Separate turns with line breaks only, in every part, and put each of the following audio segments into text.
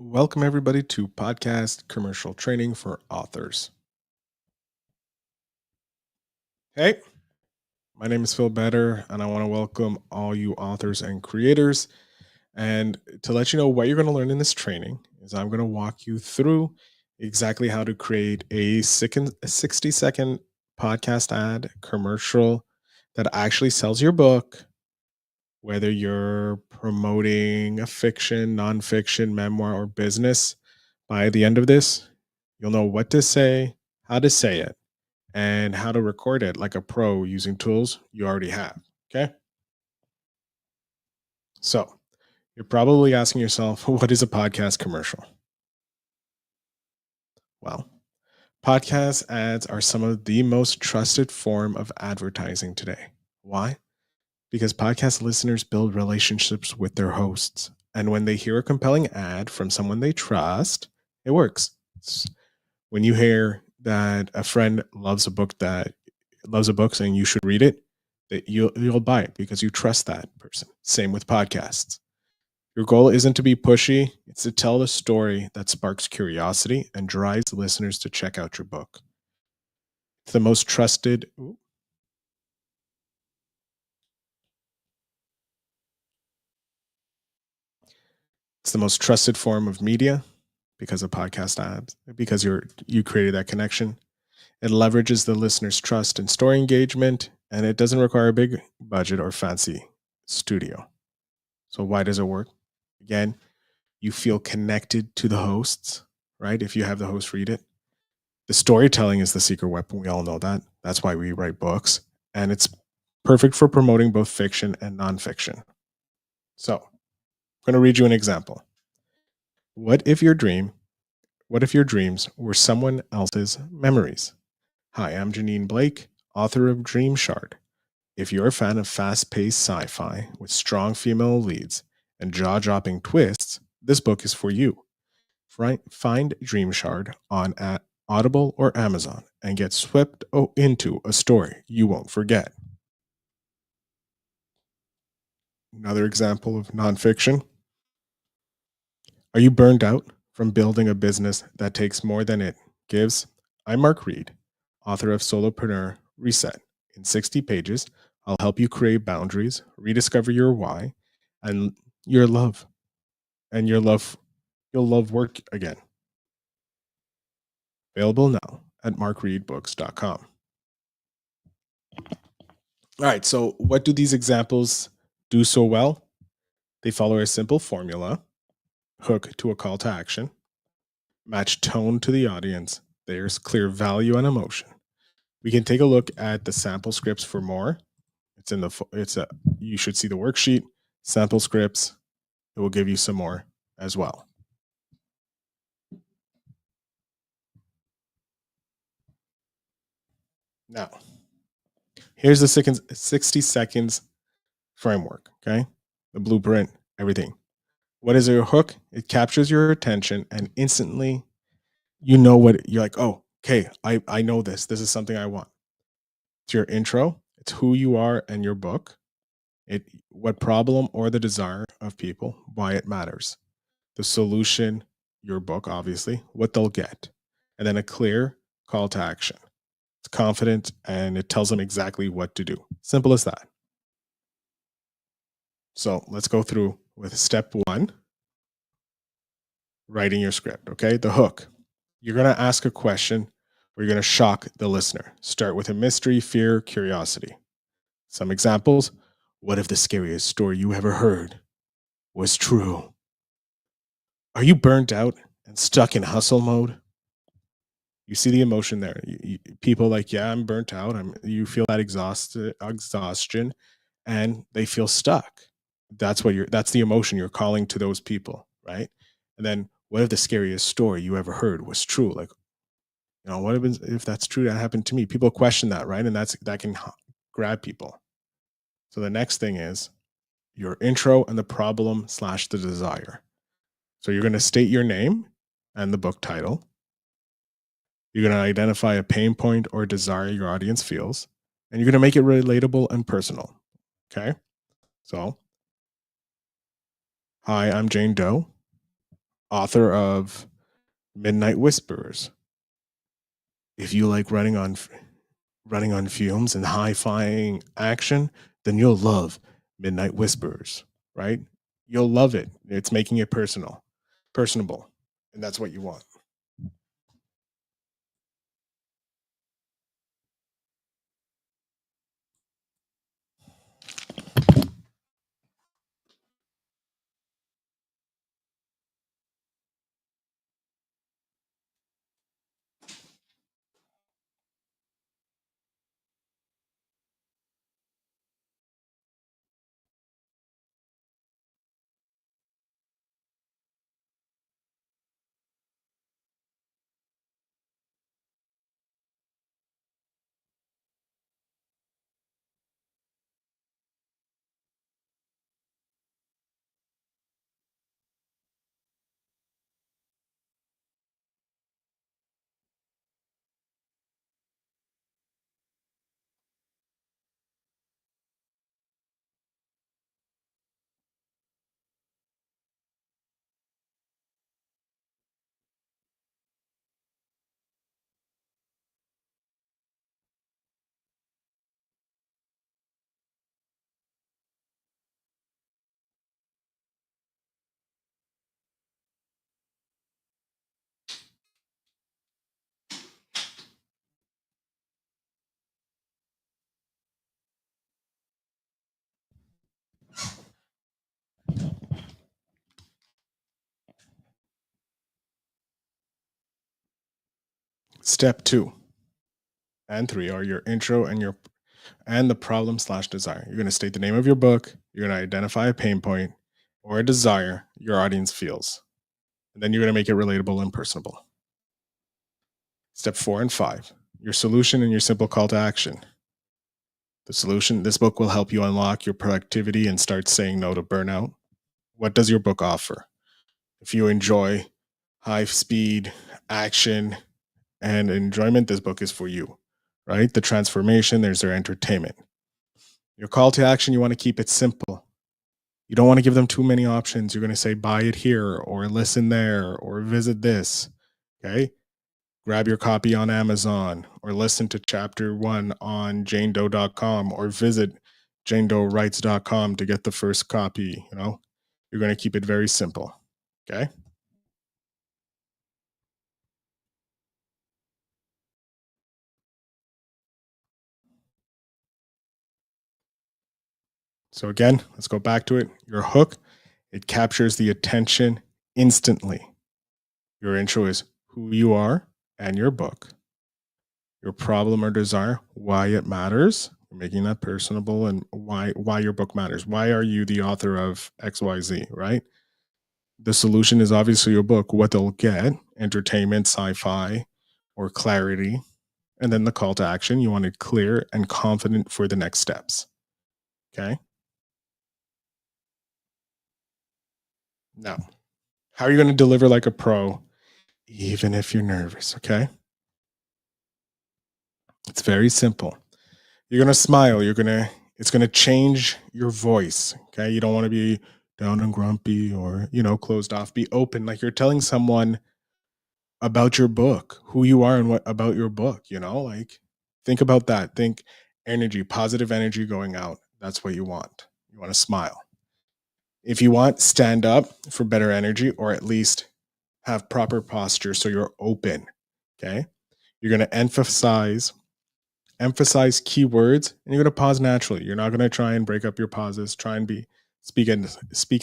Welcome, everybody, to Podcast Commercial Training for Authors. Hey, my name is Phil Better, and I want to welcome all you authors and creators. And to let you know what you're going to learn in this training is I'm going to walk you through exactly how to create a 60-second podcast ad commercial that actually sells your book, whether you're promoting a fiction, nonfiction, memoir, or business. By the end of this, you'll know what to say, how to say it, and how to record it like a pro using tools you already have. Okay. So you're probably asking yourself, what is a podcast commercial? Well, podcast ads are some of the most trusted form of advertising today. Why? Because podcast listeners build relationships with their hosts. And when they hear a compelling ad from someone they trust, it works. When you hear that a friend loves a book saying you should read it, that you'll buy it because you trust that person. Same with podcasts. Your goal isn't to be pushy, it's to tell a story that sparks curiosity and drives listeners to check out your book. It's the most trusted it's the most trusted form of media because of podcast ads, because you created that connection. It leverages the listener's trust and story engagement, and it doesn't require a big budget or fancy studio. So why does it work? Again, you feel connected to the hosts, right? If you have the host read it. The storytelling is the secret weapon. We all know that. That's why we write books. And it's perfect for promoting both fiction and nonfiction. So I'm going to read you an example. What if your dream, what if your dreams were someone else's memories? Hi, I'm Janine Blake, author of Dream Shard. If you're a fan of fast paced sci fi with strong female leads and jaw dropping twists, this book is for you. Find Dream Shard on at Audible or Amazon and get swept into a story you won't forget. Another example of nonfiction. Are you burned out from building a business that takes more than it gives? I'm Mark Reed, author of Solopreneur Reset. In 60 pages, I'll help you create boundaries, rediscover your why, and your love, and you'll love work again. Available now at markreedbooks.com. All right, so what do these examples do so well? They follow a simple formula, hook to a call to action, match tone to the audience. There's clear value and emotion. We can take a look at the sample scripts for more. It's in the it's a you should see the worksheet, sample scripts. It will give you some more as well. Now, here's the 60 seconds framework, okay? The blueprint, everything. What is your hook? It captures your attention and instantly you know what you're like, oh, okay, I know this. This is something I want. It's your intro, it's who you are and your book. It what problem or the desire of people, why it matters. The solution, your book, obviously, what they'll get. And then a clear call to action. It's confident and it tells them exactly what to do. Simple as that. So let's go through with step one, writing your script. Okay. The hook. You're going to ask a question or you're going to shock the listener. Start with a mystery, fear, curiosity. Some examples. What if the scariest story you ever heard was true? Are you burnt out and stuck in hustle mode? You see the emotion there. People like, yeah, I'm burnt out. You feel that exhaustion, and they feel stuck. That's the emotion you're calling to those people, right? And then, what if the scariest story you ever heard was true? Like, what if that's true? That happened to me. People question that, right? And that can grab people. So the next thing is your intro and the problem slash the desire. So you're going to state your name and the book title. You're going to identify a pain point or desire your audience feels, and you're going to make it relatable and personal. Okay. So, hi, I'm Jane Doe. author of Midnight Whisperers. If you like running on fumes and high-flying action, then you'll love Midnight Whisperers, right? You'll love it. It's making it personable, and that's what you want. Step 2 and 3 are your intro and the problem slash desire. You're going to state the name of your book. You're going to identify a pain point or a desire your audience feels. And then you're going to make it relatable and personable. Step 4 and 5, your solution and your simple call to action. The solution: this book will help you unlock your productivity and start saying no to burnout. What does your book offer? If you enjoy high speed action and enjoyment, this book is for you, right? The transformation, there's their entertainment. Your call to action, you want to keep it simple. You don't want to give them too many options. You're going to say, buy it here, or listen there, or visit this. Okay. Grab your copy on Amazon, or listen to chapter 1 on janedoe.com, or visit janedoewrites.com to get the first copy. You're going to keep it very simple. Okay. So again, let's go back to it. Your hook, it captures the attention instantly. Your intro is who you are and your book. Your problem or desire, why it matters, making that personable, and why your book matters. Why are you the author of XYZ, right? The solution is obviously your book, what they'll get, entertainment, sci-fi, or clarity. And then the call to action, you want it clear and confident for the next steps. Okay. Now, how are you going to deliver like a pro, even if you're nervous? Okay. It's very simple. You're going to smile. It's going to change your voice. Okay. You don't want to be down and grumpy or, closed off. Be open. Like you're telling someone about your book, who you are and what about your book, like think about that. Think energy, positive energy going out. That's what you want. You want to smile. If you want, stand up for better energy, or at least have proper posture so you're open. Okay. You're going to emphasize keywords, and you're going to pause naturally. You're not going to try and break up your pauses. Try and speak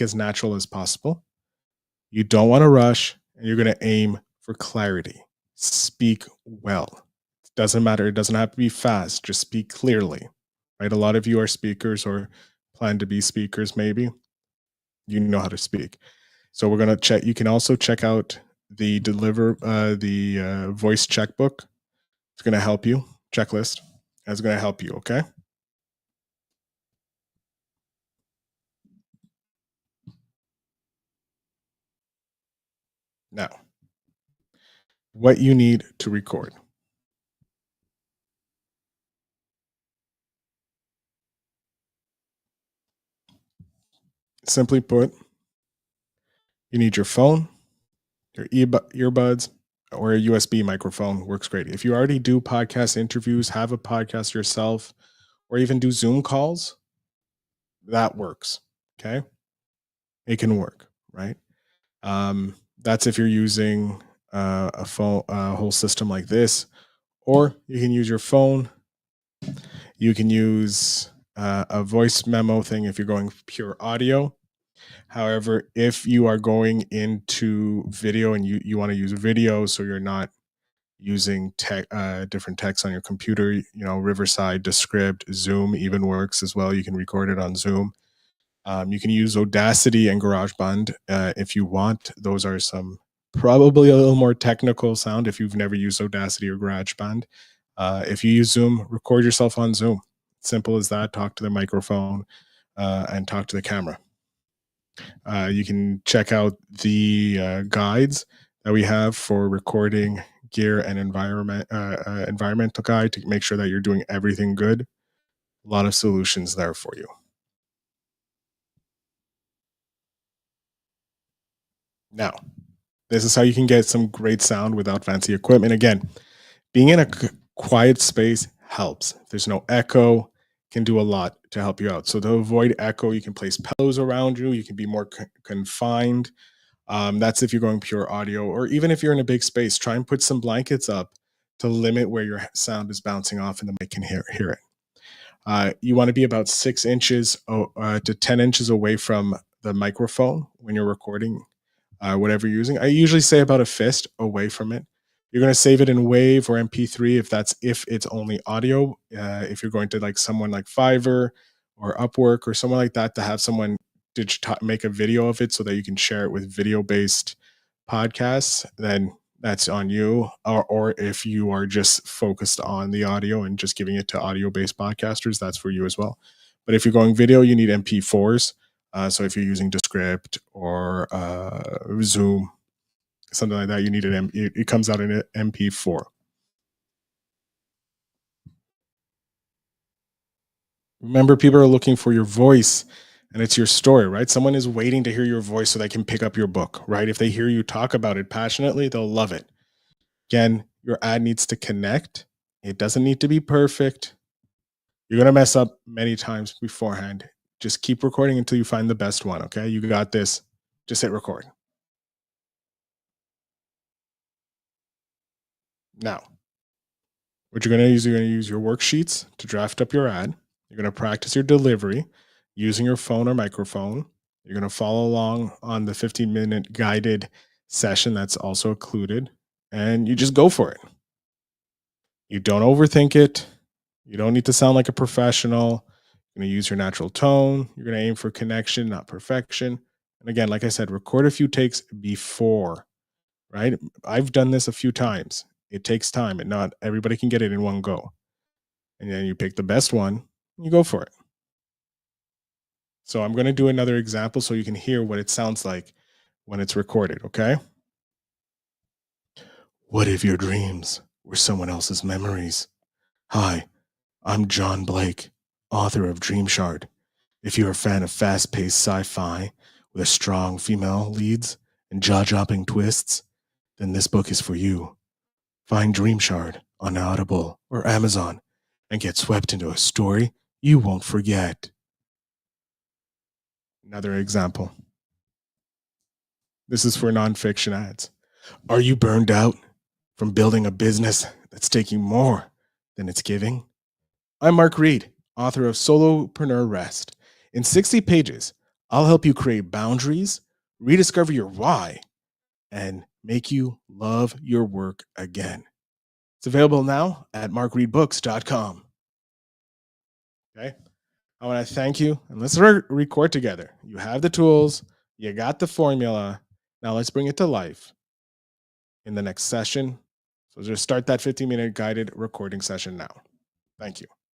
as natural as possible. You don't want to rush, and you're going to aim for clarity. Speak well. It doesn't matter. It doesn't have to be fast. Just speak clearly. Right? A lot of you are speakers or plan to be speakers, maybe. You know how to speak. So we're going to check. You can also check out the voice checkbook. It's going to help you. Checklist. That's going to help you. Okay. Now, what you need to record. Simply put, you need your phone, your earbuds, or a USB microphone works great. If you already do podcast interviews, have a podcast yourself, or even do Zoom calls, that works. Okay. It can work, right? That's if you're using a phone, a whole system like this, or you can use your phone. You can use a voice memo thing if you're going pure audio. However, if you are going into video and you want to use video, so you're not using different text on your computer, Riverside, Descript, Zoom even works as well. You can record it on Zoom. You can use Audacity and GarageBand if you want. Those are some probably a little more technical sound if you've never used Audacity or GarageBand. If you use Zoom, record yourself on Zoom. Simple as that. Talk to the microphone and talk to the camera. You can check out the guides that we have for recording gear and environmental guide to make sure that you're doing everything good. A lot of solutions there for you. Now, this is how you can get some great sound without fancy equipment. Again, being in a quiet space helps. If there's no echo, can do a lot to help you out. So to avoid echo, you can place pillows around you. You can be more confined. That's if you're going pure audio, or even if you're in a big space, try and put some blankets up to limit where your sound is bouncing off and the mic can hear it. You want to be about 6 inches to 10 inches away from the microphone when you're recording whatever you're using. I usually say about a fist away from it. You're going to save it in WAV or MP3 if it's only audio. If you're going to like someone like Fiverr or Upwork or someone like that to have someone make a video of it so that you can share it with video-based podcasts, then that's on you. Or if you are just focused on the audio and just giving it to audio-based podcasters, that's for you as well. But if you're going video, you need MP4s. So if you're using Descript or Zoom, something like that, you need it comes out in an MP4. Remember, people are looking for your voice and it's your story, right? Someone is waiting to hear your voice so they can pick up your book, right? If they hear you talk about it passionately, they'll love it. Again, your ad needs to connect. It doesn't need to be perfect. You're going to mess up many times beforehand. Just keep recording until you find the best one, okay? You got this. Just hit record. Now, what you're going to use your worksheets to draft up your ad. You're going to practice your delivery using your phone or microphone. You're going to follow along on the 15-minute guided session that's also included, and you just go for it. You don't overthink it. You don't need to sound like a professional. You're going to use your natural tone. You're going to aim for connection, not perfection. And again, like I said, record a few takes before, right? I've done this a few times. It takes time, and not everybody can get it in one go. And then you pick the best one and you go for it. So I'm going to do another example so you can hear what it sounds like when it's recorded, okay? What if your dreams were someone else's memories? Hi, I'm John Blake, author of Dream Shard. If you're a fan of fast-paced sci-fi with strong female leads and jaw-dropping twists, then this book is for you. Find Dream Shard on Audible or Amazon and get swept into a story you won't forget. Another example. This is for nonfiction ads. Are you burned out from building a business that's taking more than it's giving? I'm Mark Reed, author of Solopreneur Rest. In 60 pages, I'll help you create boundaries, rediscover your why, and make you love your work again. It's available now at markreedbooks.com. Okay. I want to thank you, and let's record together. You have the tools, you got the formula. Now let's bring it to life in the next session. So just start that 15-minute guided recording session now. Thank you.